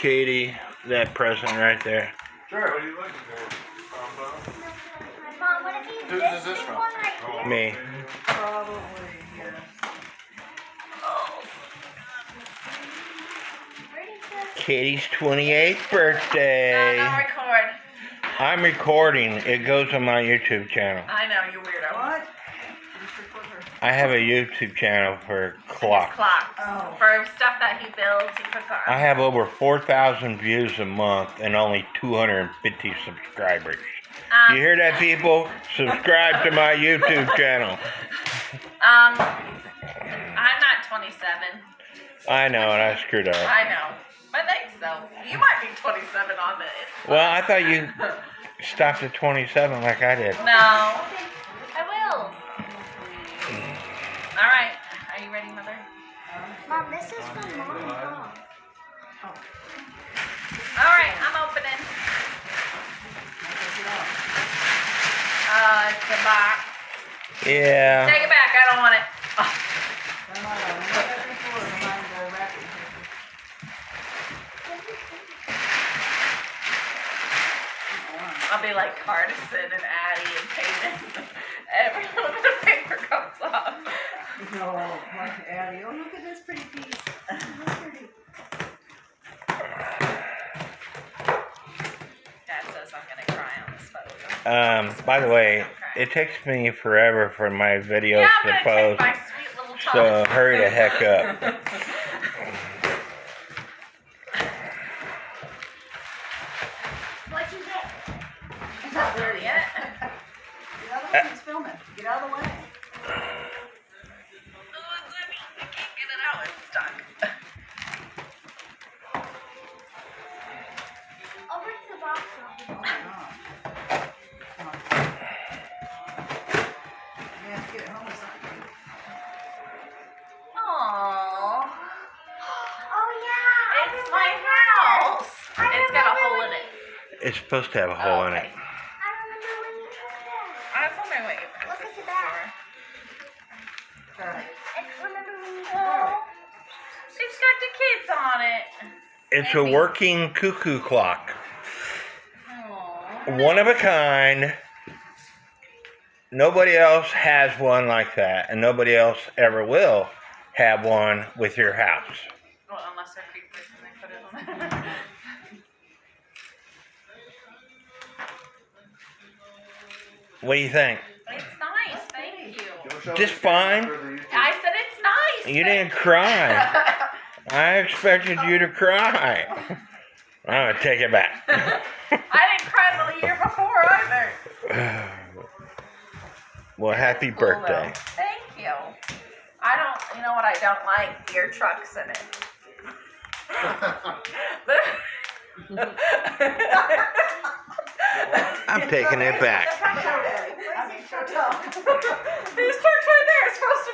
Katie that present right there. Sure, what are you looking for? Mom, what if you Whose is this from? one right here? Me. Probably, yes. Katie's 28th birthday. No, record. I'm recording. It goes on my YouTube channel. I know, you weirdo. What? I have a YouTube channel for clocks. Clocks. Oh. For stuff that he builds, he puts on. I have over 4,000 views a month and only 250 subscribers. You hear that, people? Subscribe to my YouTube channel. I'm not 27. I know, and I screwed up. I know. I think so. You might be 27 on this. Well, I thought you stopped at 27 like I did. No. I will. All right. Are you ready, Mother? Mom, this is from Mom and Pop. All right. I'm opening. It's the box. Yeah. Take it back. I don't want it. Oh. I'll be like Cardison and Addie and Peyton. Every when the paper comes off. No, like Addie. Oh, look at this pretty piece. Dad says I'm gonna cry on this photo. By the way, it takes me forever for my videos Yeah, to I'm gonna post, take my sweet little time. so hurry the heck up. What'd you get? It's not there yet. Get out of the way, he's filming. Get out of the way. Oh, it's heavy. I can't get it out. It's stuck. I'll bring the box up. Oh, my God. Come on. You have to get it home or something. Aww. Oh, yeah. It's my house. It's got a hole in it. It's supposed to have a hole in it. I remember when you took that. I was wondering what you were Look at the back. Charlie. Remember when you took Oh. It's got the kids on it. It's a working cuckoo clock. Aww. One of a kind. Nobody else has one like that, and nobody else ever will have one with your house. Well, unless they're creepers and they put it on there. What do you think? It's nice, thank you. Just fine? I said it's nice. You didn't cry. I expected you to cry. I'm going to take it back. I didn't cry the year before either. Well, happy birthday. Thank you. I don't, you know what I don't like? Beer trucks in it. I'm taking it back. Show Daddy. I mean, show Tom. These trucks right there are supposed to be